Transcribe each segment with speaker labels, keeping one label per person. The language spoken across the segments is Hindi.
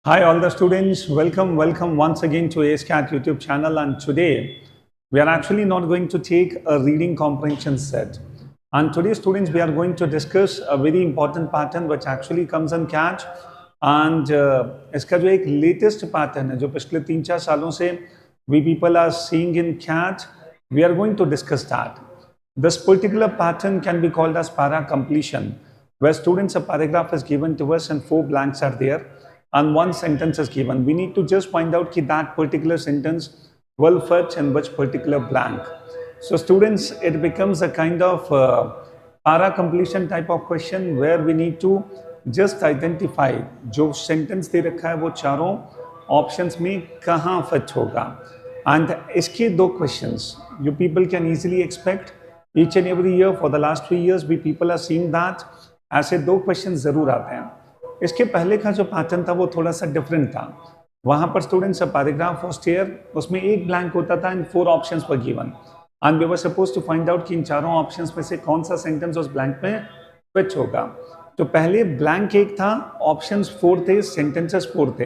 Speaker 1: Hi all the students, welcome once again to ACAT YouTube channel, and today we are actually not going to take a reading comprehension set. And today students we are going to discuss a very important pattern which actually comes in CAT, and इसका जो एक latest pattern है जो पिछले 3-4 सालों से we people are seeing in CAT, we are going to discuss that. This particular pattern can be called as para completion, where students a paragraph is given to us and 4 blanks are there and 1 sentence is given. We need to just find out that particular sentence will fit in which particular blank. So students, it becomes a kind of para completion type of question where we need to just identify जो sentence दे रखा है वो चारों options में कहाँ fit होगा. And इसके 2 questions you people can easily expect each and every year for the last 3 years we people are seeing that ऐसे 2 questions जरूर आते हैं. इसके पहले का जो पैटर्न था वो थोड़ा सा डिफरेंट था. वहां पर स्टूडेंट्स पैराग्राफ वाज देयर, उसमें एक ब्लैंक होता था and 4 options were given and we were suppose to find out कि इन चारों ऑप्शंस में से कौन सा सेंटेंस उस ब्लैंक में फिट होगा. तो पहले ब्लैंक एक था, ऑप्शंस 4 थे, सेंटेंसेस 4 थे,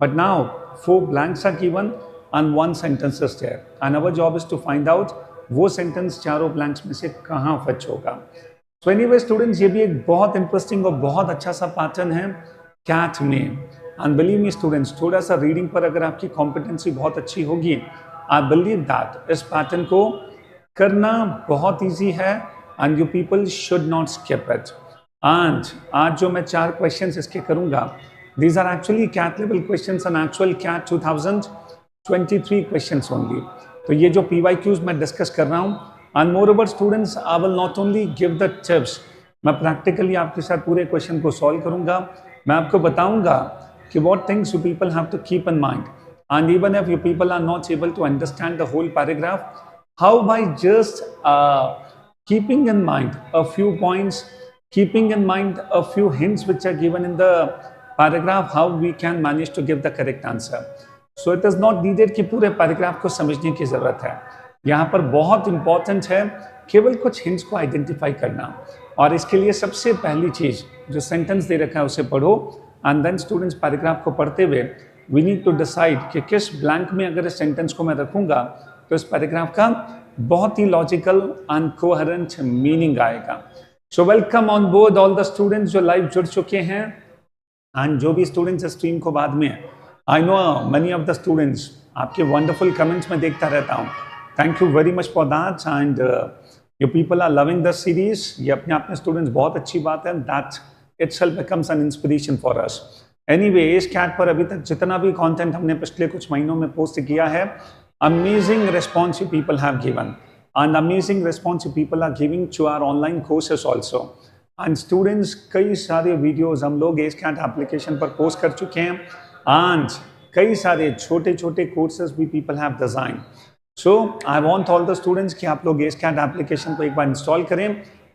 Speaker 1: but now 4 blanks are given and 1 sentence is there and our job is to find out वो सेंटेंस चारों ब्लैंक्स में से कहाँ फिट होगा. तो एनीवे स्टूडेंट्स, ये भी एक बहुत इंटरेस्टिंग और बहुत अच्छा सा पैटर्न है कैट में. एंड बिलीव मी स्टूडेंट्स, थोड़ा सा रीडिंग पर अगर आपकी कॉम्पिटेंसी बहुत अच्छी होगी, आई बिलीव दैट इस पैटर्न को करना बहुत इजी है and you people should not skip it. And आज जो मैं 4 क्वेश्चंस इसके करूंगा, these are actually CAT level questions and actual CAT 2023 questions only. तो ये जो PYQs मैं डिस्कस कर रहा हूँ, and moreover students, I will not only give the tips, मैं practically आपके साथ पूरे क्वेश्चन को सॉल्व करूंगा. मैं आपको बताऊंगा कि what things you people have to keep in mind, and even if you people are not able to understand the whole paragraph, how by just keeping in mind a few points, keeping in mind a few hints which are given in the paragraph, how we can manage to give the correct answer. So it is not needed कि पूरे paragraph को समझने की जरूरत है. यहाँ पर बहुत इंपॉर्टेंट है केवल कुछ हिंट्स को आइडेंटिफाई करना, और इसके लिए सबसे पहली चीज जो सेंटेंस दे रखा है उसे पढ़ो एंड देन स्टूडेंट्स पैराग्राफ को पढ़ते हुए वी नीड टू डिसाइड कि किस ब्लैंक में अगर इस सेंटेंस को मैं रखूंगा तो इस पैराग्राफ का बहुत ही लॉजिकल एंड कोहेरेंट मीनिंग आएगा. So welcome on board all the students जो लाइव जुड़ चुके हैं एंड जो भी स्टूडेंट्स स्ट्रीम को बाद में. I know many of the students, आपके वंडरफुल कमेंट्स में देखता रहता हूँ. Thank you very much for that, and you people are loving the series. ये अपने आप में स्टूडेंट्स बहुत अच्छी बात है. That itself becomes an inspiration for us. Anyway, इस CAT पर अभी तक जितना भी कंटेंट हमने पिछले कुछ महीनों में पोस्ट किया है, amazing response you people have given, and amazing response you people are giving to our online courses also. And students, कई सारे वीडियोस हम लोग इस CAT एप्लीकेशन पर पोस्ट कर चुके हैं, and कई सारे छोटे-छोटे कोर्सेज भी people have designed. So I want all the students कि आप लोग ACAT एप्लीकेशन को एक बार इंस्टॉल करें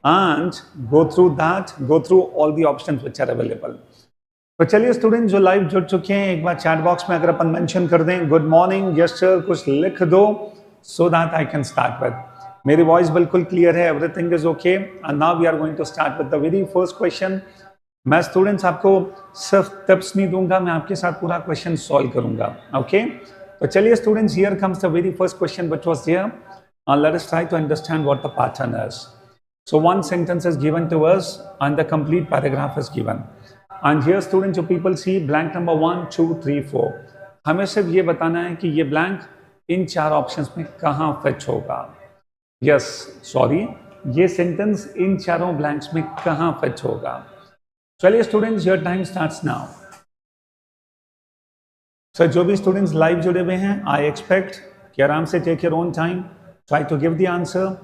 Speaker 1: and go through that, go through all the options which are available. तो चलिए स्टूडेंट जो लाइव जुड़ चुके हैं, एक बार चैट बॉक्स में अगर अपन मेंशन कर दें गुड मॉर्निंग, यस सर, कुछ लिख दो so that I can start with. मेरी वॉइस बिल्कुल क्लियर है, everything is okay, and now we are going to start with the very first question. मैं स्टूडेंट्स आपको सिर्फ टिप्स नहीं दूंगा, मैं आपके साथ पूरा क्वेश्चन सॉल्व करूंगा. ओके तो चलिए students, here comes the very first question which was there. Let us try to understand what the pattern is. So one sentence is given to us and the complete paragraph is given. And here students, you people see blank number 1, 2, 3, 4. हमें सिर्फ ये बताना है कि ये blank इन 4 ऑप्शंस में कहाँ फिट होगा. Yes, sorry, ये सेंटेंस इन चारों ब्लैंक्स में कहाँ फिट होगा. चलिए students, your time starts now. Sir जो भी स्टूडेंट्स लाइव जुड़े हुए हैं, आई एक्सपेक्ट कि आराम से take your own time, try to give the answer.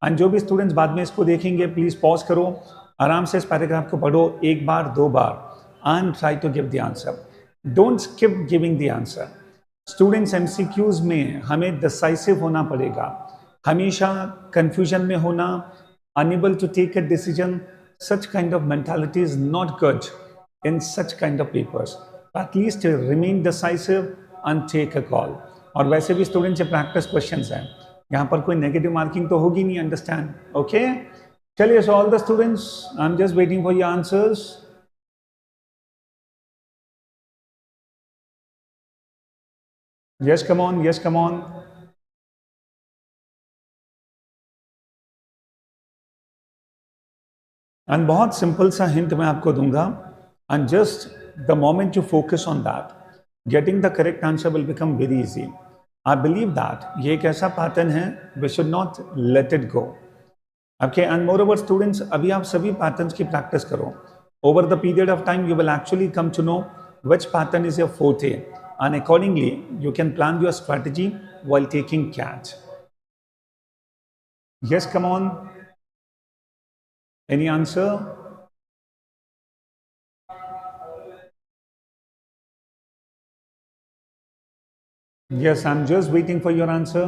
Speaker 1: And जो भी स्टूडेंट्स बाद में इसको देखेंगे, प्लीज पॉज करो, आराम से इस पैराग्राफ को पढ़ो 1 बार 2 बार and try to give the answer. Don't skip giving the answer. Students MCQs में हमें डिसाइसिव होना पड़ेगा. हमेशा कंफ्यूजन में होना, unable to take a decision, such kind of mentality is not good in such kind of papers. At least remain decisive and take a call. और वैसे भी स्टूडेंट्स ये प्रैक्टिस क्वेश्चंस हैं, यहाँ पर कोई नेगेटिव मार्किंग तो होगी नहीं, अंडरस्टैंड. ओके चलिए, so all the students, I am just waiting for your answers. Yes come on, yes come on. And बहुत सिंपल सा हिंट मैं आपको दूंगा, and just the moment you focus on that, getting the correct answer will become very easy. I believe that ये एक ऐसा पैटर्न है, we should not let it go. Okay, and moreover students, अभी आप सभी पैटर्न्स की प्रैक्टिस करो. Over the period of time you will actually come to know which pattern is your forte, and accordingly you can plan your strategy while taking CAT. Yes, come on. Any answer? Yes, I'm just waiting for your answer.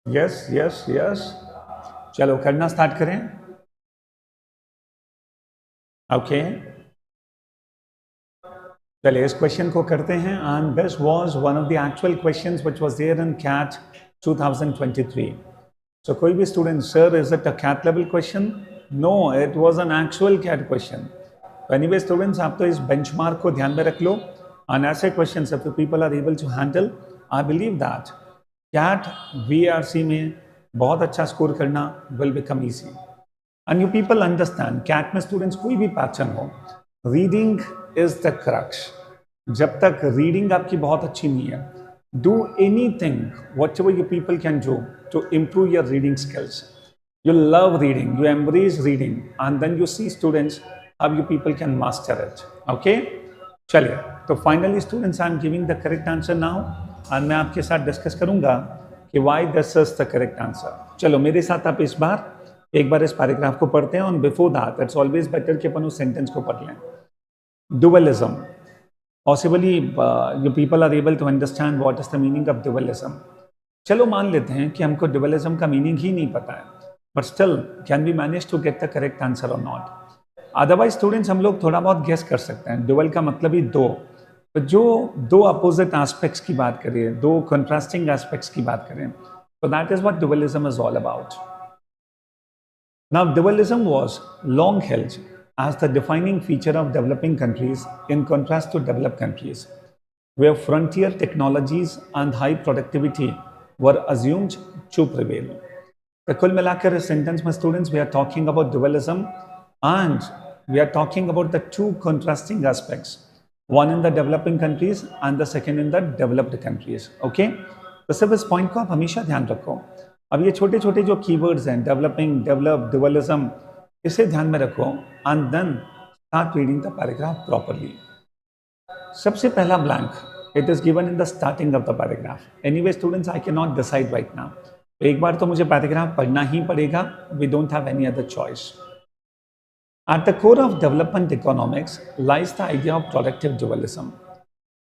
Speaker 1: Yes, yes, yes. चलो करना स्टार्ट करें. ओके, चलिए इस क्वेश्चन को करते हैं. And this was one of the actual questions which was there in CAT 2023. So कोई भी student, sir is it a CAT level question? No, it was an actual CAT question. Anyway students, आप तो इस बेंचमार्क को ध्यान में रख लो. एंड ऐसे questions if people are able to handle, I believe that CAT VRC में बहुत अच्छा स्कोर करना will become easy. And you people understand, CAT में स्टूडेंट्स कोई भी पैटर्न हो, रीडिंग इज द क्रक्स. जब तक रीडिंग आपकी बहुत अच्छी नहीं है, do anything whatever you people can do to improve your reading skills. You love reading, you embrace reading, and then you see students how you people can master it. Okay, चलिए, तो finally students I am giving the correct answer now, और मैं आपके साथ डिस्कस करूंगा कि why this is the correct answer. चलो मेरे साथ आप एक बार इस पैराग्राफ को पढ़ते हैं. और before that it's always better कि अपन उस सेंटेंस को पढ़ लें. Dualism. Possibly you people are able to understand what is the meaning of dualism. चलो मान लेते हैं कि हमको dualism का मीनिंग ही नहीं पता है, but still can we manage to get the correct answer or not? Otherwise students हम लोग थोड़ा बहुत guess कर सकते हैं. dual का मतलब ही दो, तो जो दो opposite aspects की बात करें, दो contrasting aspects की बात करें, so that is what dualism is all about. Now dualism was long held as the defining feature of developing countries in contrast to developed countries, where frontier technologies and high productivity were assumed to prevail. तो कुल मिलाकर इस सेंटेंस में students we are talking about dualism and we are talking about the two contrasting aspects, one in the developing countries and the second in the developed countries. Okay, तो सिर्फ इस पॉइंट को आप हमेशा ध्यान रखो. अब ये छोटे छोटे जो कीवर्ड्स हैं, डेवलपिंग, डेवलप, dualism, इसे ध्यान में रखो and then start reading the paragraph properly. सबसे पहला blank, it is given in the starting of the paragraph. Anyway students, I can not decide right now. एक बार तो मुझे पैराग्राफ पढ़ना ही पड़ेगा. We don't have any other choice. At the core of development economics lies the idea of productive dualism,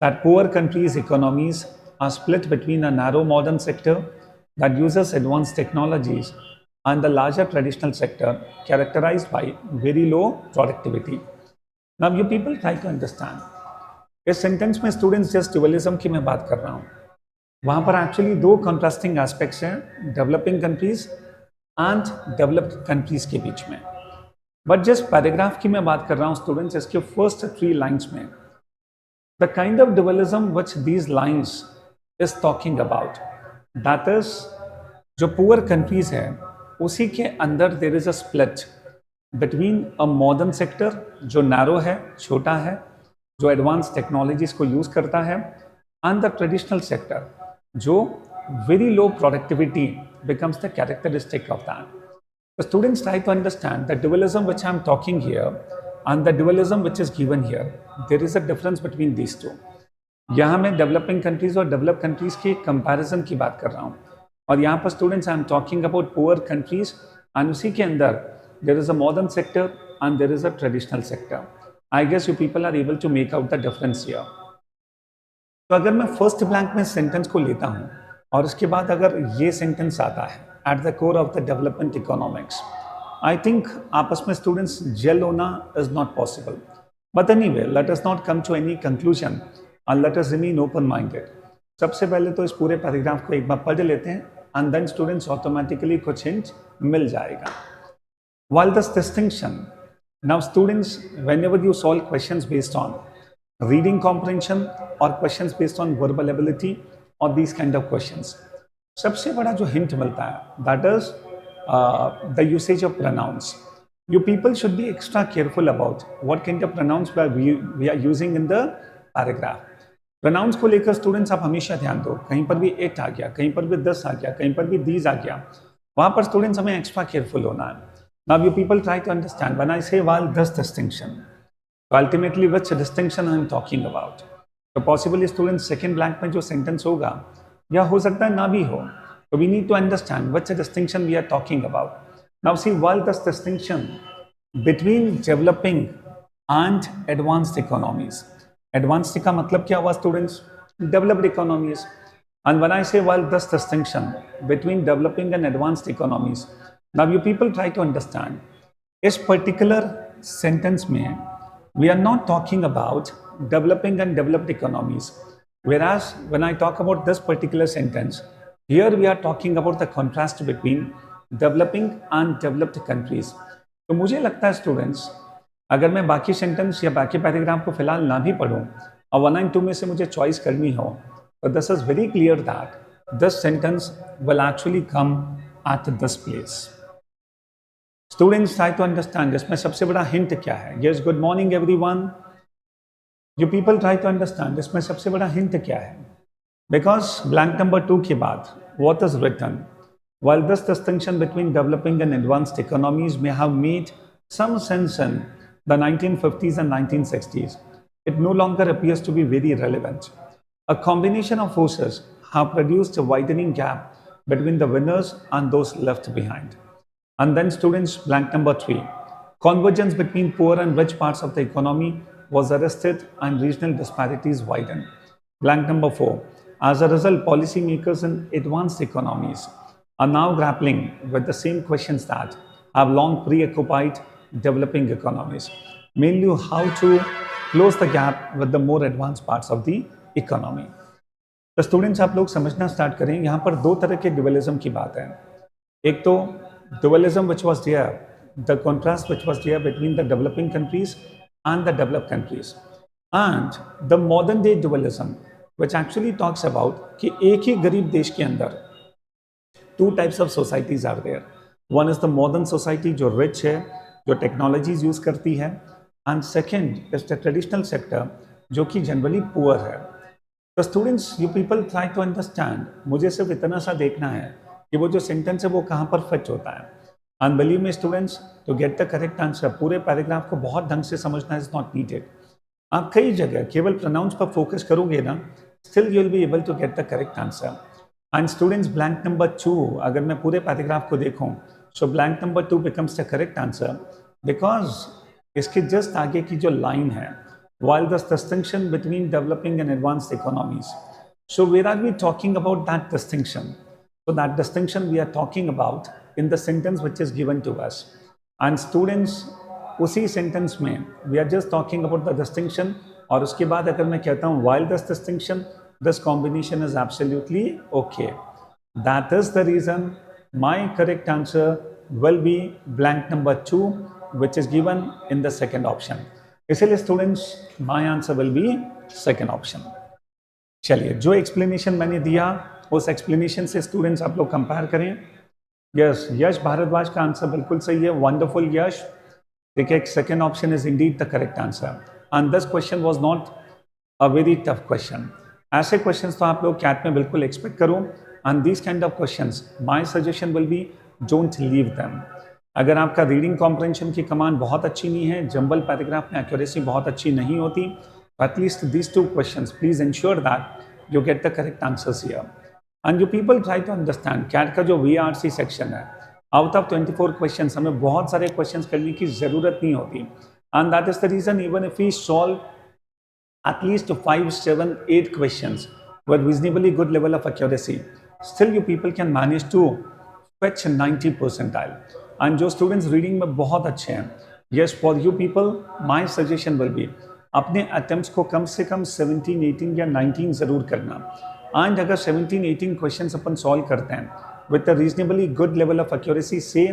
Speaker 1: that poor countries' economies are split between a narrow modern sector that uses advanced technologies and the larger traditional sector characterized by very low productivity. Now you people try to understand. इस सेंटेंस में स्टूडेंट्स जस्ट dualism की मैं बात कर रहा हूँ. वहाँ पर एक्चुअली दो कंट्रास्टिंग एस्पेक्ट्स हैं, developing countries and developed countries के बीच में. बट जस्ट पैराग्राफ की मैं बात कर रहा हूँ स्टूडेंट्स, इसके फर्स्ट 3 लाइन्स में the kind of dualism which these lines is talking about, that is, जो पुअर कंट्रीज है उसी के अंदर there is a split between a modern sector जो नैरो है, छोटा है, जो एडवांस टेक्नोलॉजीज को यूज करता है, एंड द ट्रेडिशनल सेक्टर जो very low productivity becomes the characteristic of that. The students try to understand the dualism which I am talking here and the dualism which is given here. There is a difference between these two. यहाँ मैं डेवलपिंग कंट्रीज और डेवलप कंट्रीज के कंपैरिजन की बात कर रहा हूँ, और यहाँ पर students I am talking about poor countries and उसी के अंदर there is a modern sector and there is a traditional sector. I guess you people are able to make out the difference here. तो अगर मैं फर्स्ट ब्लैंक में सेंटेंस को लेता हूँ और उसके बाद अगर ये सेंटेंस आता है at the core of the development economics, I think आपस में स्टूडेंट्स जेल होना is not possible. But anyway, let us not come to any conclusion and let us remain open minded. सबसे पहले तो इस पूरे पैराग्राफ को एक बार पढ़ लेते हैं and then students automatically कुछ हिंट मिल जाएगा. While this distinction Now students, whenever you solve questions based on reading comprehension or questions based on verbal ability or these kind of questions, सबसे बड़ा जो hint मिलता है that is the usage of pronouns. You people should be extra careful about what kind of pronouns we are using in the paragraph. Pronouns को लेकर स्टूडेंट्स आप हमेशा ध्यान दो, कहीं पर भी it आ गया, कहीं पर भी this आ गया, कहीं पर भी these आ गया, वहाँ पर स्टूडेंट्स हमें एक्स्ट्रा केयरफुल होना है. Now you people try to understand when I say while this distinction, so ultimately which distinction I am talking about. So possibly students second blank में जो sentence होगा या हो सकता है ना भी हो. So we need to understand which distinction we are talking about. Now see, while this distinction between developing and advanced economies. Advanced का मतलब क्या हुआ students? Developed economies. And when I say while this distinction between developing and advanced economies, now you people try to understand, इस particular sentence में we are not talking about developing and developed economies. Whereas when I talk about this particular sentence, here we are talking about the contrast between developing and developed countries. तो मुझे लगता है स्टूडेंट्स, अगर मैं बाकी सेंटेंस या बाकी पैराग्राफ को फिलहाल ना भी पढ़ूं और 1 and 2 में से मुझे चॉइस करनी हो, तो this is very clear that this sentence will actually come at this place. Students try to understand इसमें सबसे बड़ा हिंट क्या है. Yes, good morning everyone. You people try to understand इसमें सबसे बड़ा हिंट क्या है. बिकॉज ब्लैंक नंबर 2 के बाद what is written, while this distinction between developing and advanced economies may have made some sense in the 1950s and 1960s, it no longer appears to be very relevant. A combination of forces have produced a widening gap between the winners and those left behind. And then students, blank number 3, convergence between poor and rich parts of the economy was arrested and regional disparities widened. Blank number 4, as a result, policymakers in advanced economies are now grappling with the same questions that have long preoccupied developing economies, mainly how to close the gap with the more advanced parts of the economy. तो स्टूडेंट्स आप लोग समझना स्टार्ट करें, यहाँ पर दो तरह के ड्यूअलिज्म की बात है. एक तो dualism which was there, the contrast which was there between the developing countries and the developed countries, and the modern day dualism which actually talks about कि एक ही गरीब देश के अंदर two types of societies are there. One is the modern society जो rich है, जो technologies use करती है, and second is the traditional sector जो कि generally poor है. तो students, you people try to understand, मुझे सिर्फ इतना सा देखना है कि वो जो sentence है वो कहाँ पर fit होता है. And believe me students, to get the correct answer, पूरे paragraph को बहुत ढंग से समझना is not needed. आप कई जगह केवल pronouns पर focus करोगे ना, still you will be able to get the correct answer. And students, blank number 2, अगर मैं पूरे पैराग्राफ को देखूं, so blank number 2 becomes the correct answer because इसके just आगे की जो line है, while the distinction between developing and advanced economies. So where are we talking about that distinction? So that distinction we are talking about in the sentence which is given to us. And students, उसी sentence में we are just talking about the distinction, और उसके बाद अगर मैं कहता हूँ while this distinction, this combination is absolutely okay. That is the reason my correct answer will be blank number 2, which is given in the second option. इसलिए students, my answer will be second option. चलिए, जो explanation मैंने दिया उस explanation से students आप लोग compare करें. Yes, यश भारद्वाज का आंसर बिल्कुल सही है. Wonderful यश. देखिए, second option is indeed the correct answer. And this question was not a very tough question. ऐसे क्वेश्चंस तो आप लोग कैट में बिल्कुल एक्सपेक्ट करो. And this kind of questions, my suggestion will be don't leave them. अगर आपका रीडिंग कॉम्प्रहेंशन की कमांड बहुत अच्छी नहीं है, जंबल पैराग्राफ में एक्यूरेसी बहुत अच्छी नहीं होती, at least this 2 questions please ensure that you get the correct answers here. And you people try to understand CAT का जो VRC सेक्शन है, आउट ऑफ 24 क्वेश्चंस हमें बहुत सारे क्वेश्चंस करने की जरूरत नहीं होती. And that is the reason even if we solve at least 5, 7, 8 questions with reasonably good level of accuracy, still you people can manage to fetch 90 percentile. And जो students reading में बहुत अच्छे हैं, yes, for you people, my suggestion will be अपने attempts को कम से कम 17, 18 या 19 ज़रूर करना. And अगर 17, 18 questions अपन solve करते हैं with a reasonably good level of accuracy, say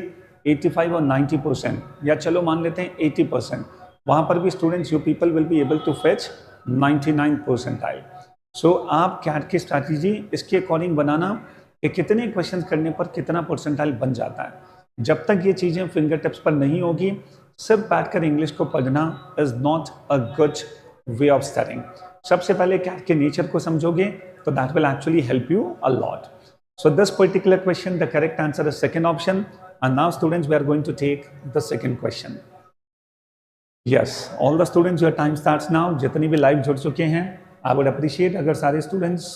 Speaker 1: 85 और 90%, या चलो मान लेते हैं 80%, वहाँ पर भी students, you people will be able to fetch 99 percentile. So आप कैट की स्ट्रैटेजी इसके अकॉर्डिंग बनाना कि कितने क्वेश्चन करने पर कितना परसेंटाइल बन जाता है। जब तक ये चीज़ें फिंगर टिप्स पर नहीं होगी, सिर्फ बैठकर इंग्लिश को पढ़ना is not a good way of studying. सबसे पहले कैट के नेचर को समझोगे तो that will actually help you a lot. So this particular question, the correct answer is second option. And now students, we are going to take the second question. Yes, all the students, your time starts now. जितने भी live जुड़ चुके हैं, I would appreciate अगर सारे students,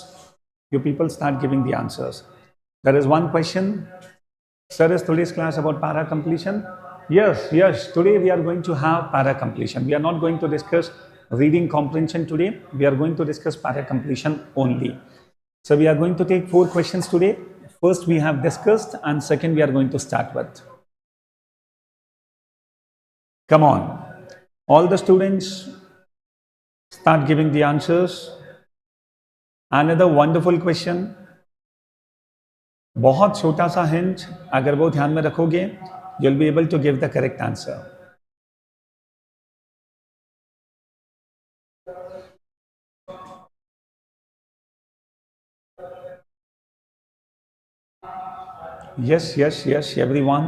Speaker 1: you people start giving the answers. There is one question. Sir, is today's class about para completion? Yes, yes. Today we are going to have para completion. We are not going to discuss reading comprehension today. We are going to discuss para completion only. So we are going to take 4 questions today. First we have discussed, and second we are going to start with. Come on, all the students start giving the answers. Another wonderful question. बहुत छोटा सा हिंट, अगर वो ध्यान में रखोगे, you'll be able to give the correct answer. Yes, yes, yes, everyone.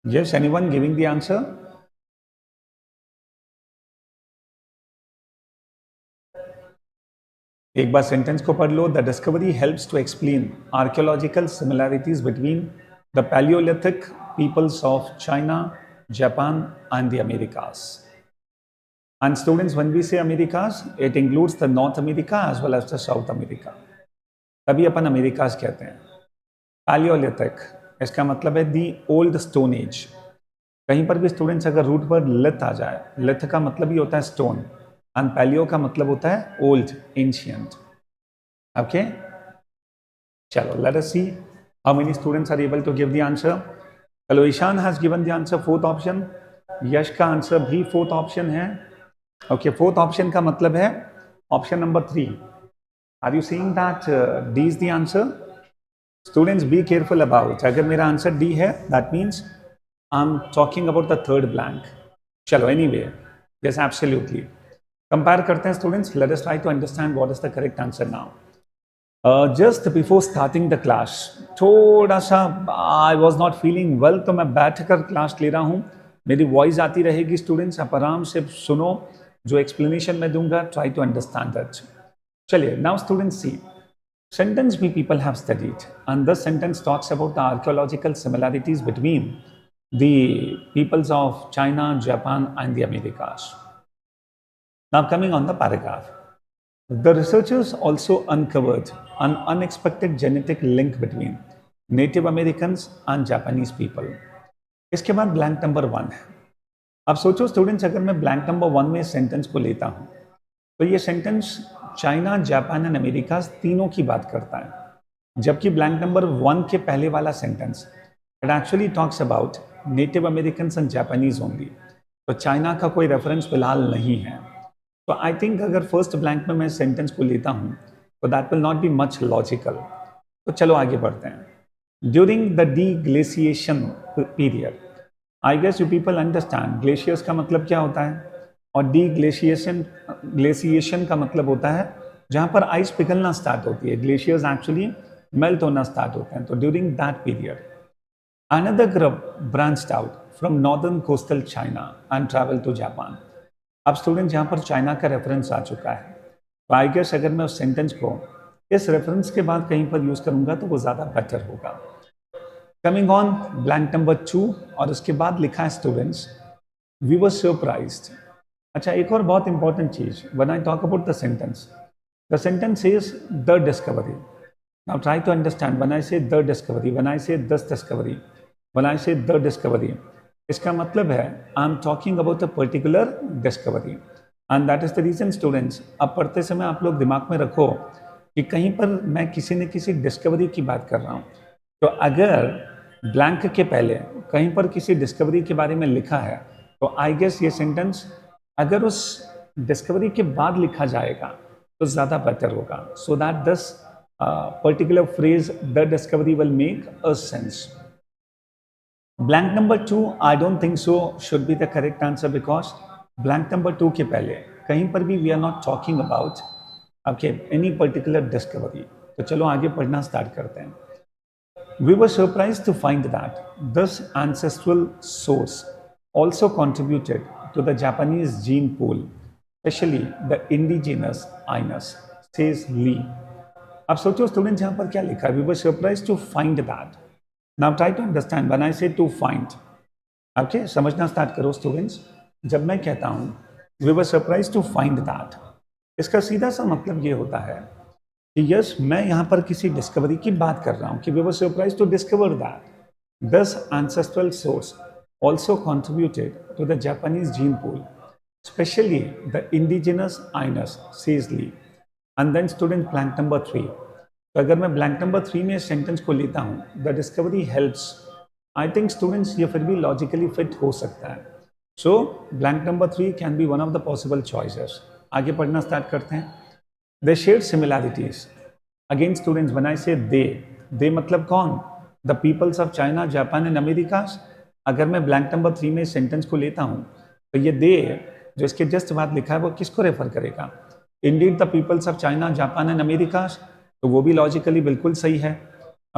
Speaker 1: Yes, anyone giving the answer? एक बार सेंटेंस को पढ़ लो. The discovery helps to explain archaeological similarities between the Paleolithic peoples of China, Japan and the Americas. And students, when we say Americas, it includes the North America as well as the South America. तभी अपन अमेरिकास कहते हैं. पैलियोलिथिक, इसका मतलब है दी ओल्ड स्टोन एज. कहीं पर भी स्टूडेंट्स अगर रूट पर लिथ आ जाए, लिथ का मतलब ही होता है स्टोन, एंड पैलियो का मतलब होता है ओल्ड, एंशियंट. ओके, चलो let us see how many students are able to give the answer. चलो, Ishan has given the answer, fourth option. Yash का आंसर भी फोर्थ ऑप्शन है. ओके, फोर्थ ऑप्शन का मतलब है option number 3. Are you seeing that D is the answer? Students, be careful about. अगर मेरा आंसर डी है, that means I am talking about the third blank. चलो, एनीवे, यस, एब्सोल्युटली. कंपेयर करते हैं students. Let us try to understand what is the correct answer now. Just before starting the class, थोड़ा सा I was not feeling well, तो मैं बैठ कर क्लास ले रहा हूँ. मेरी वॉइस आती रहेगी स्टूडेंट्स, आप आराम से सुनो. जो एक्सप्लेनेशन मैं दूंगा, ट्राई टू अंडरस्टैंड दैट. चलिए, now students see, sentence we people have studied, and this sentence talks about the archaeological similarities between the peoples of China, Japan and the Americas. Now coming on the paragraph, the researchers also uncovered an unexpected genetic link between Native Americans and Japanese people. इसके बाद blank number 1 है. अब सोचो स्टूडेंट्स, अगर मैं blank number 1 में सेंटेंस को लेता हूँ, तो ये sentence China, Japan and America तीनों की बात करता है. जबकि ब्लैंक नंबर 1 के पहले वाला sentence, it actually talks about native American and Japanese only. तो चाइना का कोई रेफरेंस फिलहाल नहीं है. तो आई थिंक अगर फर्स्ट ब्लैंक में मैं सेंटेंस को लेता हूँ, तो that will not be much logical. तो चलो आगे बढ़ते हैं. During the deglaciation period, I guess you people understand glaciers का मतलब क्या होता है, और डी ग्लेशिएशन का मतलब होता है जहाँ पर आइस पिघलना स्टार्ट होती है. ग्लेशियर्स एक्चुअली मेल्ट होना स्टार्ट होते हैं. तो during that period, another group branched out from northern coastal China and travel to Japan. अब स्टूडेंट, यहाँ पर चाइना का रेफरेंस आ चुका है. तो आई गेस अगर मैं उस सेंटेंस को इस रेफरेंस के बाद कहीं पर यूज करूंगा तो वो ज़्यादा बेटर होगा. कमिंग ऑन ब्लैंक नंबर 2, और उसके बाद लिखा है स्टूडेंट्स, वी वर सरप्राइज्ड. अच्छा, एक और बहुत इंपॉर्टेंट चीज, when I talk about the sentence is the discovery. Now try to understand. When I say the discovery, when I से this discovery, when I say the discovery, इसका मतलब है I am talking about a particular discovery. And that is the reason students, अब पढ़ते समय आप लोग दिमाग में रखो कि कहीं पर मैं किसी न किसी डिस्कवरी की बात कर रहा हूँ, तो अगर ब्लैंक के पहले कहीं पर किसी डिस्कवरी के बारे में लिखा है तो आई गेस ये सेंटेंस अगर उस डिस्कवरी के बाद लिखा जाएगा तो ज़्यादा बेटर होगा, so that this particular phrase the discovery will make a sense. Blank number 2, I don't think so should be the correct answer because blank number 2 के पहले कहीं पर भी we are not talking about okay any particular discovery. तो चलो आगे पढ़ना स्टार्ट करते हैं. We were surprised to find that this ancestral source also contributed to the Japanese gene pool, especially the indigenous Inus, says Lee. अब सोचो स्टूडेंट्स यहाँ पर क्या लिखा है? We were surprised to find that. Now try to understand when I say to find. Okay, समझना स्टार्ट करो स्टूडेंट्स. जब मैं कहता हूँ we were surprised to find that, इसका सीधा सा मतलब ये होता है कि यस मैं यहाँ पर किसी डिस्कवरी की बात कर रहा हूँ कि we were surprised to discover that this ancestral source also contributed to the Japanese gene pool, especially the indigenous Inus, says Lee. And then student blank number 3. तो अगर मैं ब्लैंक नंबर 3 में सेंटेंस को लेता हूँ the discovery helps, I think students ये फिर भी लॉजिकली फिट हो सकता है. So blank number 3 can be one of the possible choices. आगे पढ़ना स्टार्ट करते हैं. They share similarities. Again students when I say they मतलब कौन? The peoples of China, Japan and America. अगर मैं ब्लैंक नंबर 3 में सेंटेंस को लेता हूँ तो ये दे जो इसके जस्ट बाद लिखा है वो किसको रेफर करेगा? Indeed the peoples of China, Japan and America, तो वो भी लॉजिकली बिल्कुल सही है.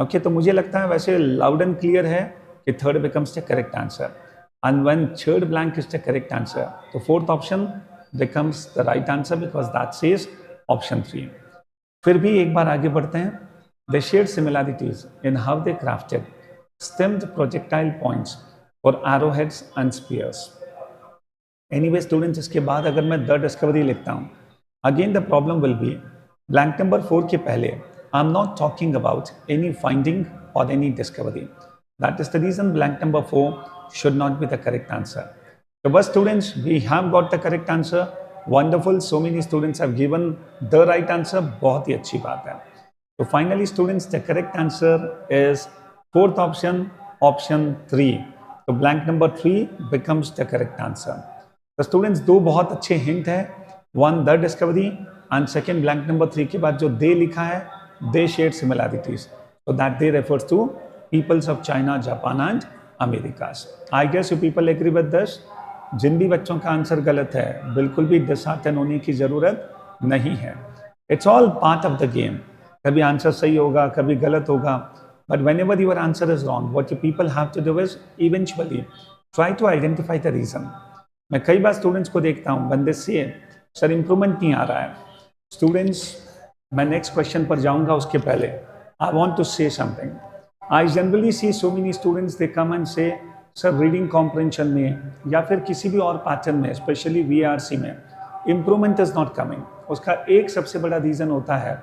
Speaker 1: ओके तो मुझे लगता है वैसे लाउड एंड क्लियर है कि third becomes the correct answer. And when third blank is the correct answer तो fourth option becomes the right answer because that says option 3. फिर भी एक बार आगे बढ़ते हैं. They share similarities in how they crafted stemmed projectile points for arrowheads and spears. Anyway students इसके बाद अगर मैं द डिस्कवरी लिखता हूँ again the problem will be blank number 4 के पहले आई am not talking about any finding और any discovery. That is the reason blank number 4 should not be the correct answer. तो बस students we have got the correct answer. Wonderful, so many students have given the right answer. बहुत ही अच्छी बात है. तो finally students the correct answer is fourth option, option 3. तो blank number 3 becomes the correct answer. तो स्टूडेंट्स दो बहुत अच्छे हिंट है. One the discovery and second blank number 3 के बाद जो दे लिखा है they share similarities, so that they refers to peoples of China, Japan and America. I guess you people agree with this. जिन भी बच्चों का आंसर गलत है बिल्कुल भी डिसहार्टन होने की जरूरत नहीं है. It's all part of the game. कभी आंसर सही होगा, कभी गलत होगा, but whenever your answer is wrong what you people have to do is eventually try to identify the reason. मैं कई बार स्टूडेंट्स को देखता हूँ बंदे से सर इंप्रूवमेंट नहीं आ रहा है. स्टूडेंट्स मैं नेक्स्ट क्वेश्चन पर जाऊंगा उसके पहले I want to say something. I generally see so many students they come and say sir reading comprehension में या फिर किसी भी और पैटर्न में स्पेशली VRC में इम्प्रूवमेंट इज नॉट कमिंग. उसका एक सबसे बड़ा रीजन होता है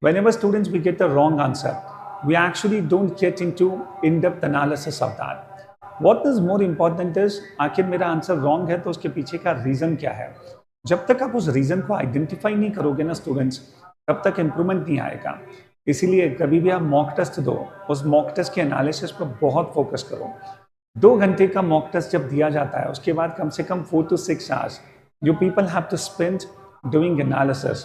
Speaker 1: whenever students we get the wrong answer we actually don't get into in depth analysis of that. What is more important is आखिर मेरा आंसर रॉन्ग है तो उसके पीछे का रीजन क्या है. जब तक आप उस रीजन को आइडेंटिफाई नहीं करोगे ना स्टूडेंट्स तब तक इम्प्रूवमेंट नहीं आएगा. इसीलिए कभी भी आप मॉक टेस्ट दो उस मॉक टेस्ट के एनालिसिस पर बहुत फोकस करो. 2 घंटे का मॉक टेस्ट जब दिया जाता है उसके बाद कम से कम 4 to 6 hours you people have to spend doing analysis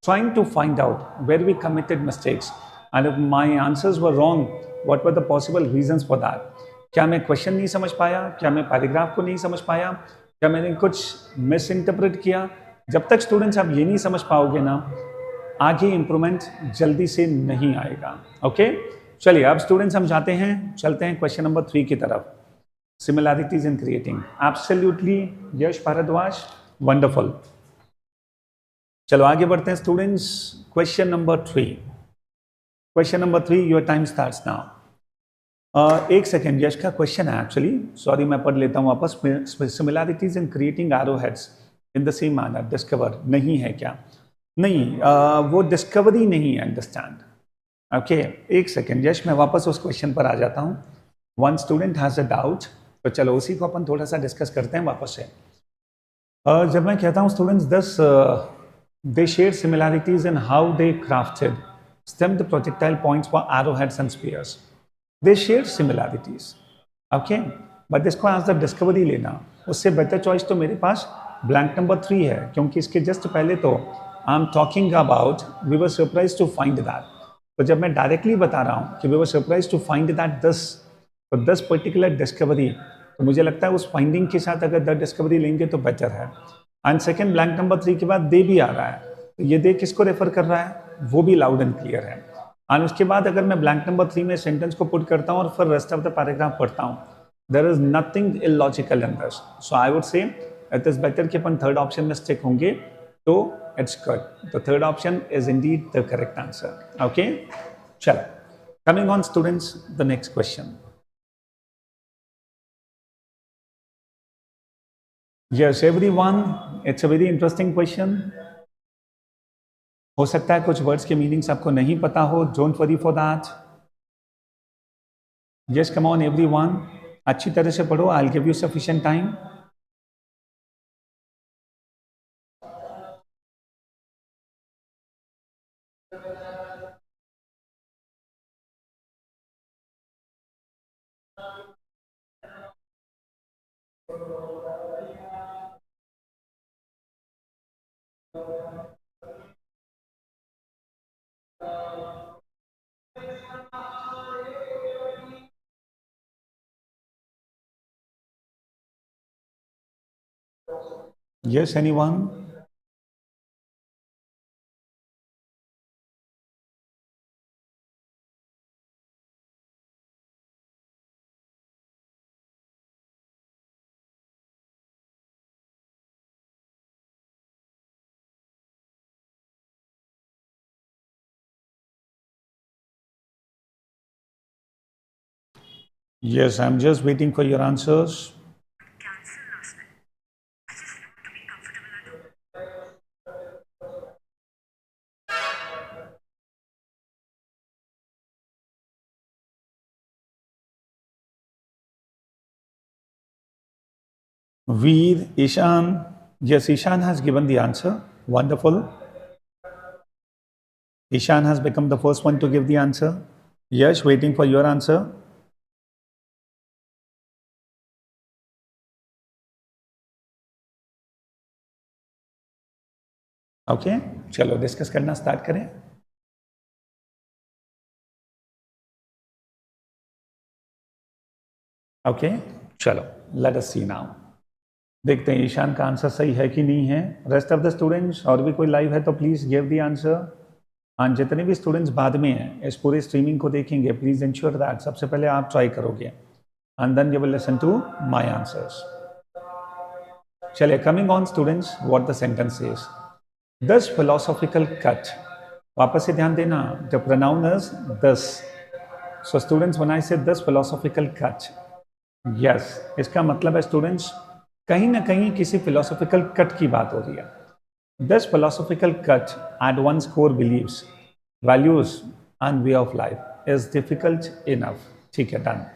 Speaker 1: trying to find out where we committed mistakes and if my answers were wrong what were the possible reasons for that. क्या मैं क्वेश्चन नहीं समझ पाया, क्या मैं पैराग्राफ को नहीं समझ पाया, क्या मैंने कुछ मिस इंटरप्रेट किया. जब तक स्टूडेंट्स आप ये नहीं समझ पाओगे ना आगे इंप्रूवमेंट जल्दी से नहीं आएगा. ओके चलिए अब स्टूडेंट्स हम चलते हैं क्वेश्चन नंबर 3 की तरफ. Similarities in creating. Absolutely Yash Bhardwaj, wonderful. चलो आगे बढ़ते हैं students. Question number 3 your time starts now. एक सेकेंड, यश का क्वेश्चन है एक्चुअली, सॉरी मैं पढ़ लेता हूँ वापस. Similarities in creating arrow heads in the same manner discover नहीं है क्या? नहीं, वो डिस्कवरी नहीं है. अंडरस्टैंड. ओके एक सेकेंड यश, मैं वापस उस क्वेश्चन पर आ जाता हूँ. One student has a doubt, तो चलो उसी को अपन थोड़ा सा डिस्कस करते हैं वापस से. जब मैं कहता हूँ students thus they share similarities in how they crafted stemmed projectile points for arrowheads and spears. They share similarities. Okay, but इसको एज द डिस्कवरी लेना, उससे बेटर चॉइस तो मेरे पास ब्लैंक नंबर 3 है, क्योंकि इसके जस्ट पहले तो I am talking about we were surprised to find that. तो जब मैं डायरेक्टली बता रहा हूँ कि we were surprised to find that दस, तो 10 पर्टिकुलर डिस्कवरी, तो मुझे लगता है उस फाइंडिंग के साथ अगर द डिस्कवरी लेंगे तो बेटर है. एंड सेकेंड ब्लैंक नंबर 3 के बाद दे भी आ रहा है, तो ये दे किसको रेफर कर रहा है, वो भी लाउड एंड क्लियर है. एंड उसके बाद अगर मैं ब्लैंक नंबर 3 में सेंटेंस को पुट करता हूँ और फिर रेस्ट ऑफ द पैराग्राफ पढ़ता हूँ, there is nothing illogical in this. So I would say it is better कि अपन थर्ड ऑप्शन में स्टिक होंगे, तो it's good. The third option is indeed the correct answer. Okay, चलो, coming on students, the next question. Yes, everyone, it's a very interesting question. हो सकता है कुछ वर्ड्स के मीनिंग्स आपको नहीं पता हो, don't worry for that. Yes, come on everyone, अच्छी तरह से पढ़ो. I will give you sufficient time. Yes, anyone? Yes, I'm just waiting for your answers. Veer, Ishan. Yes, Ishan has given the answer. Wonderful. Ishan has become the first one to give the answer. Yes, waiting for your answer. Okay, चलो डिस्कस करना स्टार्ट करें. ओके, चलो लेट अस सी नाउ. देखते हैं ईशान का आंसर सही है कि नहीं है. रेस्ट ऑफ द स्टूडेंट्स, और भी कोई लाइव है तो please give the answer. And जितने भी स्टूडेंट्स बाद में हैं इस पूरे स्ट्रीमिंग को देखेंगे, प्लीज़ इंश्योर दैट सबसे पहले आप ट्राई करोगे and then you will listen to my answers. चलिए, coming on students, what the sentence is. Thus philosophical cut. वापस से ध्यान देना, द प्रोनाउन इज दस. सो स्टूडेंट्स, व्हेन आई से दस फिलोसॉफिकल कट, यस, इसका मतलब है स्टूडेंट्स कहीं ना कहीं किसी फिलोसॉफिकल कट की बात हो रही है. Thus philosophical cut at one's core beliefs, values and way of life is difficult enough. ठीक है, डन.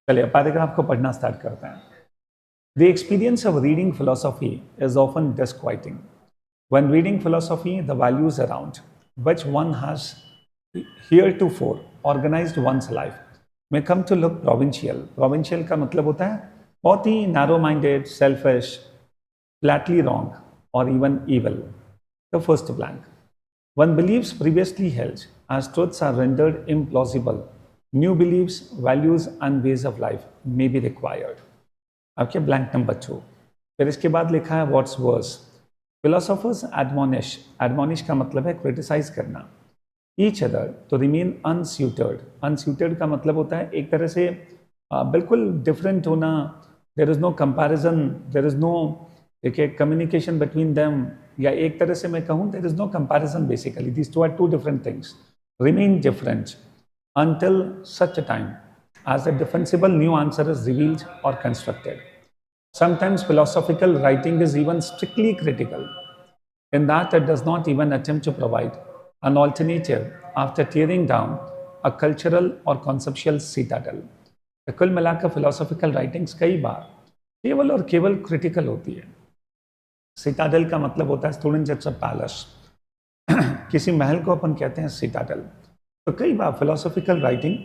Speaker 1: चलिए पैराग्राफ को पढ़ना स्टार्ट करते हैं. The experience of reading philosophy is often disquieting. When reading philosophy, the values around which one has heretofore organized one's life may come to look provincial. Provincial का मतलब होता है बहुत ही narrow-minded, selfish, flatly wrong, or even evil. The first blank. When beliefs previously held as truths are rendered implausible, new beliefs, values, and ways of life may be required. आपके ब्लैंक नंबर 2. फिर इसके बाद लिखा है what's worse. Philosophers admonish. Admonish का मतलब है क्रिटिसाइज करना. Each other to remain unsuited. Unsuited का मतलब होता है एक तरह से बिल्कुल डिफरेंट होना. There is no comparison, there is no, देखिए, कम्युनिकेशन बिटवीन देम, या एक तरह से मैं कहूँ there is no comparison. Basically these two are two different things. Remain different until such a time as a defensible new answer is revealed or constructed. Sometimes philosophical writing is even strictly critical, in that it does not even attempt to provide an alternative after tearing down a cultural or conceptual citadel. तो कुल मिलाकर philosophical writings कई बार केवल और केवल critical होती है. सिटाडेल का मतलब होता है स्टूडेंट्स इट्स अ पैलेस। किसी महल को अपन कहते हैं सिटाडेल। तो कई बार फिलोसॉफिकल राइटिंग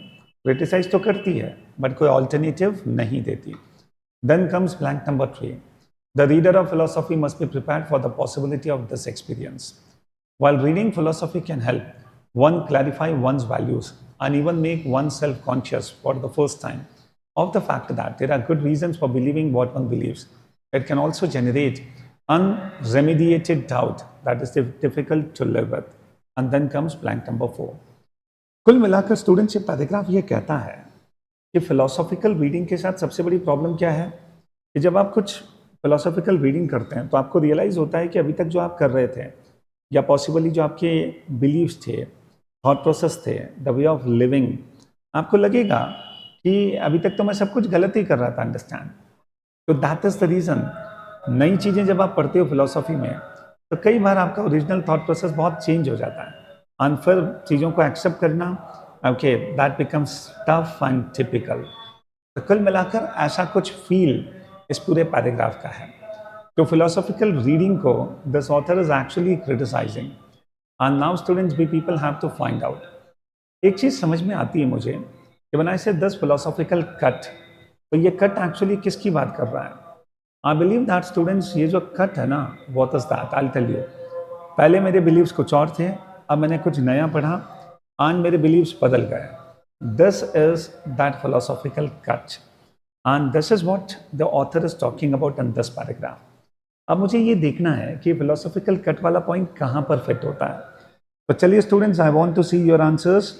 Speaker 1: क्रिटिसाइज तो करती है बट कोई ऑल्टरनेटिव नहीं देती। Then comes blank number 3। The reader of philosophy must be prepared for the possibility of this experience. While reading philosophy can help one clarify one's values and even make oneself conscious for the first time of the fact that there are good reasons for believing what one believes, it can also generate unremediated doubt that is difficult to live with. And then comes blank number 4. कुल मिलाकर स्टूडेंट ये पैराग्राफ ये कहता है कि फिलोसॉफिकल रीडिंग के साथ सबसे बड़ी प्रॉब्लम क्या है कि जब आप कुछ फिलोसॉफिकल रीडिंग करते हैं तो आपको रियलाइज होता है कि अभी तक जो आप कर रहे थे या पॉसिबली जो आपके बिलीव्स थे, थॉट प्रोसेस थे, द वे ऑफ लिविंग, आपको लगेगा कि अभी तक तो मैं सब कुछ गलत ही कर रहा था। अंडरस्टैंड? तो दैट इज द रीज़न। नई चीज़ें जब आप पढ़ते हो फिलोसॉफी में तो कई बार आपका ओरिजिनल थॉट प्रोसेस बहुत चेंज हो जाता है। और फिर चीज़ों को एक्सेप्ट करना, okay, that becomes tough and typical. तो कुल मिलाकर ऐसा कुछ फील इस पूरे पैराग्राफ का है। तो फिलोसॉफिकल रीडिंग को this author is actually criticising and now students be people have to find out. एक चीज़ समझ में आती है मुझे कि व्हेन आई से दिस फिलोसॉफिकल कट, तो ये कट एक्चुअली किसकी बात कर रहा है? आई बिलीव दैट स्टूडेंट्स ये जो कट है ना, what is that? I will tell you. पहले मेरे बिलीव्स कुछ और थे, अब मैंने कुछ नया पढ़ा एंड मेरे बिलीव्स बदल गए। This is that philosophical cut and this is what the author is talking about in this paragraph. अब मुझे ये देखना है कि फिलोसॉफिकल कट वाला पॉइंट कहाँ पर फिट होता है। तो चलिए students, I want to see your answers.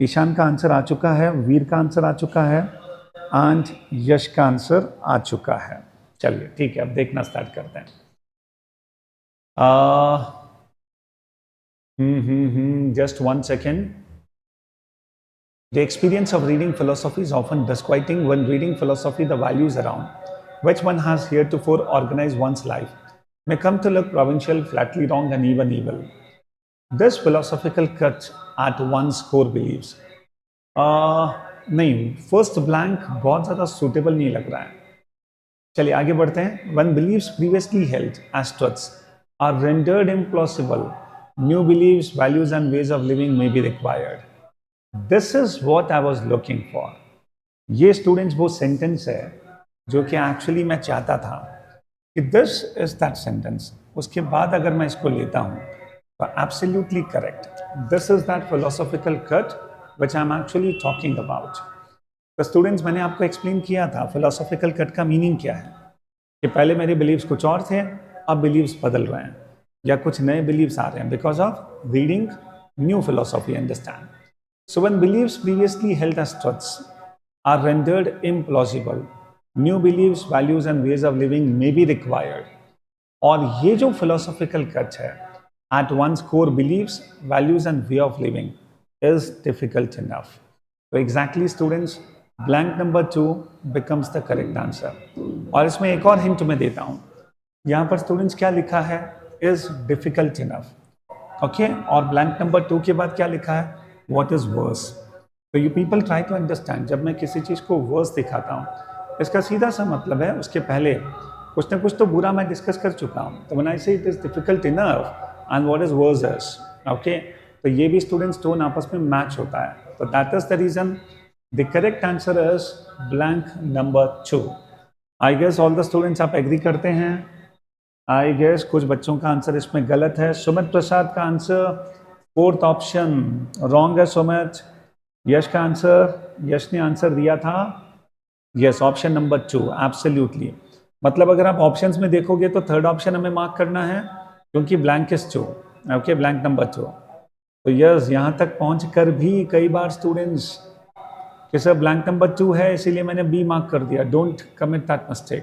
Speaker 1: Ishaan का आंसर आ चुका है, वीर का आंसर आ चुका है एंड यश का आंसर आ चुका है। चलिए ठीक है, अब देखना स्टार्ट करते हैं। Just 1 second. The experience of reading philosophy is often disquieting. When reading philosophy, the values around which one has heretofore organized one's life may come to look provincial, flatly wrong, and even evil. This philosophical cut at one's core beliefs. नहीं, फर्स्ट ब्लैंक बहुत ज़्यादा सुटेबल नहीं लग रहा है। चलिए आगे बढ़ते हैं। When beliefs previously held as truths are rendered implausible, new beliefs, values, and ways of living may be required. This is what I was looking for. ये स्टूडेंट्स वो सेंटेंस है जो कि एक्चुअली मैं चाहता था कि दिस इज दैट सेंटेंस। उसके बाद अगर मैं इसको लेता हूँ तो absolutely correct. This is that philosophical cut which I am actually talking about. तो स्टूडेंट्स, मैंने आपको एक्सप्लेन किया था फिलोसॉफिकल कट का मीनिंग क्या है कि पहले मेरे बिलीव्स कुछ और थे, अब बिलीव्स बदल रहे हैं या कुछ नए बिलीव्स आ रहे हैं because of reading new philosophy. Understand? So when beliefs previously held as truths are rendered implausible, new beliefs, values and ways of living may be required. और ये जो philosophical cut है at one's core beliefs, values and way of living is difficult enough. So exactly students, blank number 2 becomes the correct answer. और इसमें एक और hint मैं देता हूँ। यहाँ पर students क्या लिखा है? is difficult enough. Okay? और blank number 2 के बाद क्या लिखा है? What is verse? तो you people try to understand, जब मैं किसी चीज़ को वर्स दिखाता हूँ इसका सीधा सा मतलब है उसके पहले कुछ ना कुछ तो बुरा मैं डिस्कस कर चुका हूँ। तो when I say it is difficult enough and what is verse is, okay? तो ये भी स्टूडेंट्स टोन आपस में मैच होता है। तो that is the reason the correct answer is blank number 2। I guess all the students आप एग्री करते हैं? आई गेस कुछ बच्चों का आंसर इसमें गलत है। सुमित प्रसाद का आंसर 4th ऑप्शन रॉन्ग है। सुमित, यश का आंसर, यश ने आंसर दिया था यस ऑप्शन नंबर 2 एब्सोल्युटली। मतलब अगर आप ऑप्शंस में देखोगे तो 3rd ऑप्शन हमें मार्क करना है क्योंकि blank is 2। Okay, blank number 2। तो यस, यहाँ तक पहुँच कर भी कई बार स्टूडेंट्स कि सर ब्लैंक नंबर 2 है इसीलिए मैंने बी मार्क कर दिया। Don't commit that mistake.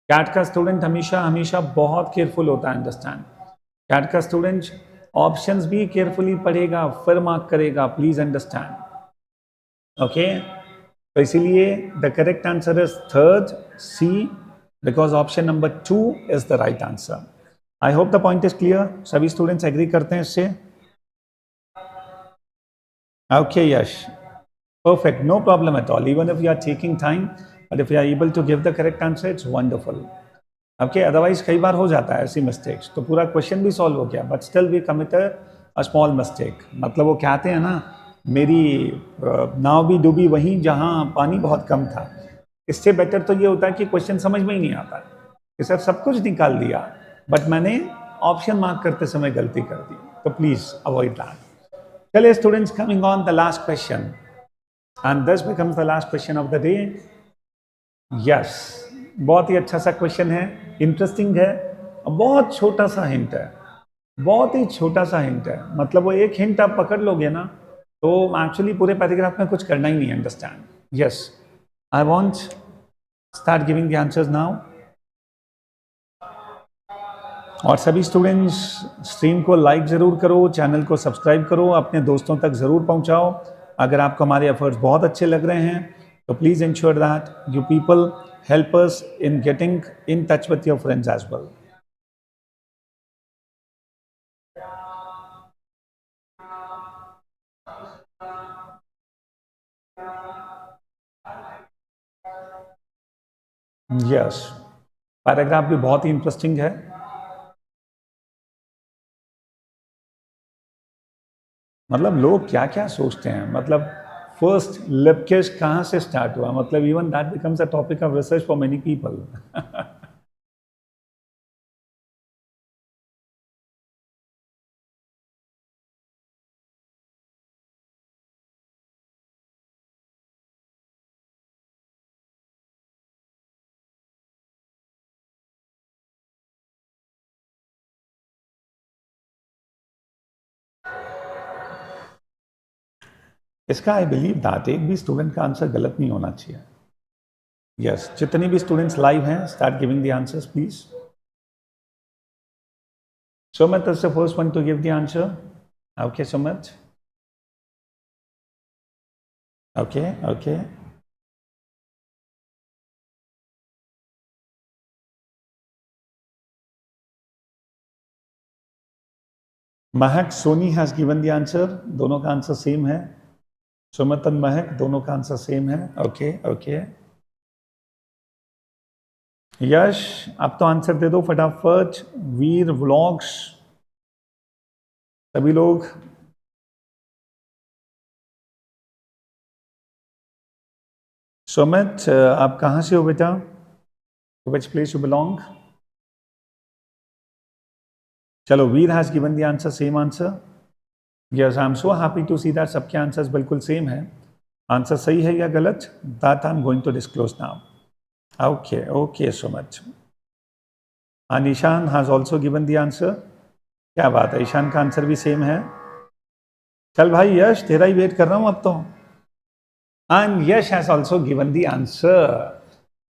Speaker 1: CAT का स्टूडेंट हमेशा हमेशा बहुत केयरफुल होता है। अंडरस्टैंड? कैट का स्टूडेंट ऑप्शंस भी केयरफुली पढ़ेगा फिर मार्क करेगा। Please understand. ओके, तो इसीलिए the correct answer is 3rd C because option number 2 is the right answer. I hope the point is clear. सभी स्टूडेंट्स एग्री करते हैं इससे? Okay Yash, perfect, no problem at all, even if you are taking time, but if you are able to give the correct answer, it's wonderful. Okay, otherwise कई बार हो जाता है ऐसी मिस्टेक्स, तो पूरा क्वेश्चन भी सॉल्व हो गया but still we commit a small mistake. मतलब वो कहते हैं ना, मेरी नाव भी डूबी वहीं जहां पानी बहुत कम था। इससे बेटर तो ये होता है कि क्वेश्चन समझ में ही नहीं आता कि सर सब कुछ निकाल दिया बट मैंने ऑप्शन मार्क करते समय गलती कर दी, तो प्लीज अवॉइड दैट। चलिए students, coming on the last question, and this becomes the last question of the day. Yes, बहुत ही अच्छा सा क्वेश्चन है, इंटरेस्टिंग है, बहुत छोटा सा हिंट है, बहुत ही छोटा सा हिंट है। मतलब वो एक हिंट आप पकड़ लोगे ना तो एक्चुअली पूरे पैराग्राफ में कुछ करना ही नहीं, understand. Yes, I want start giving the answers now. और सभी स्टूडेंट्स स्ट्रीम को लाइक ज़रूर करो, चैनल को सब्सक्राइब करो, अपने दोस्तों तक ज़रूर पहुंचाओ। अगर आपको हमारे एफर्ट्स बहुत अच्छे लग रहे हैं तो please ensure that you people help us in getting in touch with your friends as well. Yes, paragraph भी बहुत ही इंटरेस्टिंग है। मतलब लोग क्या क्या सोचते हैं, मतलब फर्स्ट लिप किस कहाँ से स्टार्ट हुआ, मतलब even that becomes a topic of research for many people. इसका आई बिलीव दैट एक भी स्टूडेंट का आंसर गलत नहीं होना चाहिए। यस, जितने भी स्टूडेंट्स लाइव हैं, start giving the answers please. Sumit is the first one to give the answer. Okay, Sumit. Okay, okay. Mahak Soni has given the answer, दोनों का आंसर सेम है। सुमित और महक दोनों का आंसर सेम है। Okay okay. यश, अब तो आंसर दे दो फटाफट। वीर व्लॉग्स, सभी लोग। सुमित, आप कहाँ से हो बेटा? Which place you belong? चलो, Veer has given the answer, same answer. Yes, I am so happy to see that सबके आंसर्स बिल्कुल सेम है। आंसर सही है या गलत, that I am going to disclose now. Okay okay so much. And Ishan has also given the answer. क्या बात है, ईशान का आंसर भी सेम है। चल भाई यश, तेरा ही वेट कर रहा हूं अब तो। And Yash has also given the answer.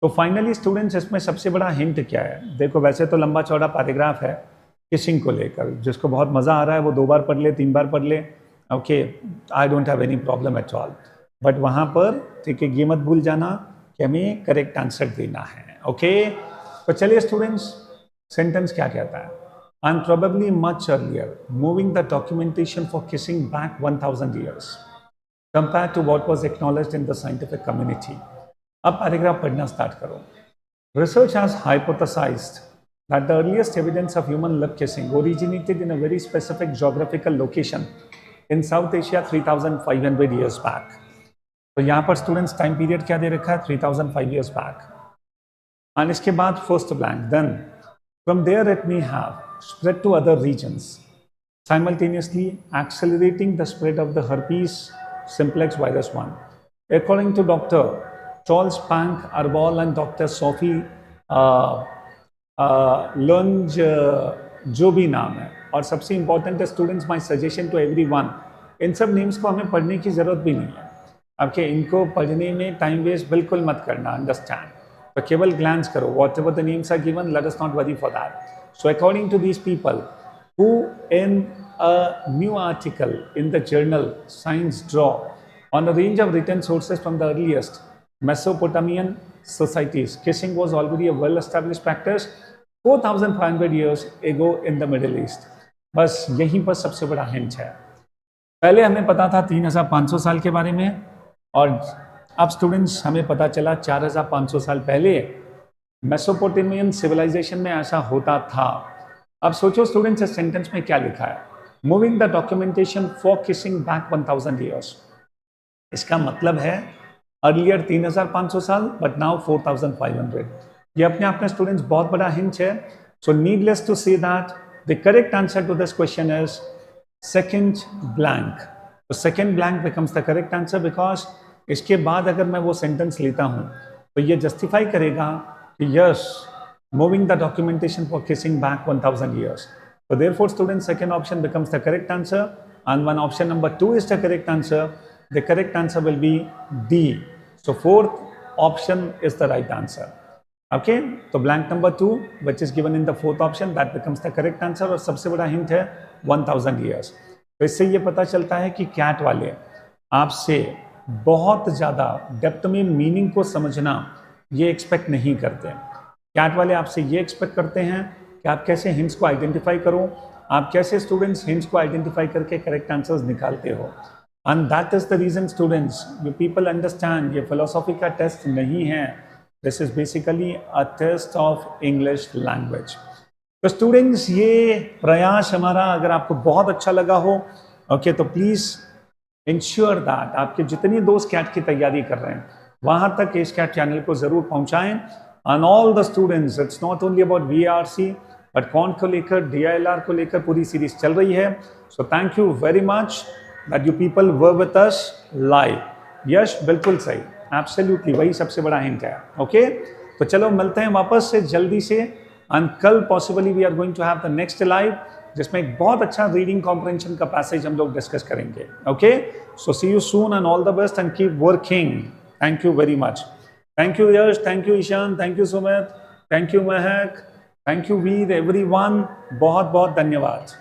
Speaker 1: तो फाइनली स्टूडेंट्स, इसमें सबसे बड़ा हिंट क्या है? देखो, वैसे तो लंबा चौड़ा पैराग्राफ है किसिंग को लेकर, जिसको बहुत मज़ा आ रहा है वो 2 बार पढ़ ले, 3 बार पढ़ ले। Okay, I don't have any problem at all. But वहाँ पर ठीक है, ये मत भूल जाना कि हमें करेक्ट आंसर देना है। ओके, तो चलिए स्टूडेंट्स, सेंटेंस क्या कहता है? And probably much earlier, moving the documentation for kissing back 1000 years compared to what was acknowledged in the scientific community. अब पैराग्राफ पढ़ना स्टार्ट करो। Research has hypothesized that the earliest evidence of human lip kissing originated in a very specific geographical location in South Asia 3500 years back. तो यहाँ पर स्टूडेंट्स टाइम पीरियड क्या दे रखा है? 3005 years back. And इसके बाद first blank, then from there it may have spread to other regions, simultaneously accelerating the spread of the herpes simplex virus 1. According to Dr. Charles Pank Arbol and Dr. Sophie Lunge, जो भी नाम है, और सबसे इंपॉर्टेंट है students, my suggestion to everyone, इन सब नेम्स को हमें पढ़ने की जरूरत भी नहीं है। ओके, इनको पढ़ने में टाइम वेस्ट बिल्कुल मत करना, अंडरस्टैंड। तो केवल ग्लैंस करो, whatever the names are given, let us not worry for that. So according to these people, who in a new article in the journal Science draw on a range of written sources from the earliest Mesopotamian societies, kissing was already a well-established practice 4500 years ago in the Middle East. बस यहीं पर सबसे बड़ा हिंट है। पहले हमें पता था 3500 साल के बारे में, और अब स्टूडेंट्स हमें पता चला 4500 साल पहले मेसोपोटामियन सिविलाइजेशन में ऐसा होता था। अब सोचो स्टूडेंट्स, इस सेंटेंस में क्या लिखा है, moving the documentation for kissing back 1000 years. इसका मतलब है अर्लियर 3500 साल, बट नाउ 4500। ये अपने आप में स्टूडेंट्स बहुत बड़ा हिंट है। So needless to say that the correct answer to this question is second blank. तो second blank becomes the correct answer, because इसके बाद अगर मैं वो सेंटेंस लेता हूं तो ये जस्टिफाई करेगा कि yes, moving the documentation for kissing back 1000 years. So therefore, students, second option becomes the correct answer, and when option number 2 is the correct answer, the correct answer will be D. So fourth option is the right answer. Okay, तो blank number 2, which is given in the fourth option, that becomes the correct answer. और सबसे बड़ा hint है 1000 years. तो इससे ये पता चलता है कि कैट वाले आपसे बहुत ज़्यादा डेप्थ में मीनिंग को समझना ये एक्सपेक्ट नहीं करते। कैट वाले आपसे ये एक्सपेक्ट करते हैं कि आप कैसे हिंट्स को आइडेंटिफाई करो, आप कैसे स्टूडेंट्स हिंट्स को आइडेंटिफाई करके करेक्ट आंसर्स निकालते हो। And that is the reason students, you people understand, ये फिलोसॉफी का टेस्ट नहीं है, this is basically a test of English language. तो स्टूडेंट्स, ये प्रयास हमारा अगर आपको बहुत अच्छा लगा हो, ओके, तो प्लीज इंश्योर दैट आपके जितने दोस्त कैट की तैयारी कर रहे हैं वहां तक इस कैट चैनल को जरूर पहुंचाएं। And all the students, it's not only about VRC, but can't को लेकर, DILR को लेकर पूरी सीरीज चल रही है। So thank you very much that you people were with us live. यश बिल्कुल सही, एब्सोल्युटली वही सबसे बड़ा हिंट है। ओके, तो चलो मिलते हैं वापस से जल्दी से, एंड कल possibly we are going to have the next live, जिसमें एक बहुत अच्छा रीडिंग कॉम्प्रहेंशन का पैसेज हम लोग डिस्कस करेंगे। Okay, so see you soon and all the best and keep working. Thank you very much. Thank you Yash, thank you Ishan, thank you Sumit, thank you Mahak, thank you Veer, everyone, बहुत बहुत धन्यवाद।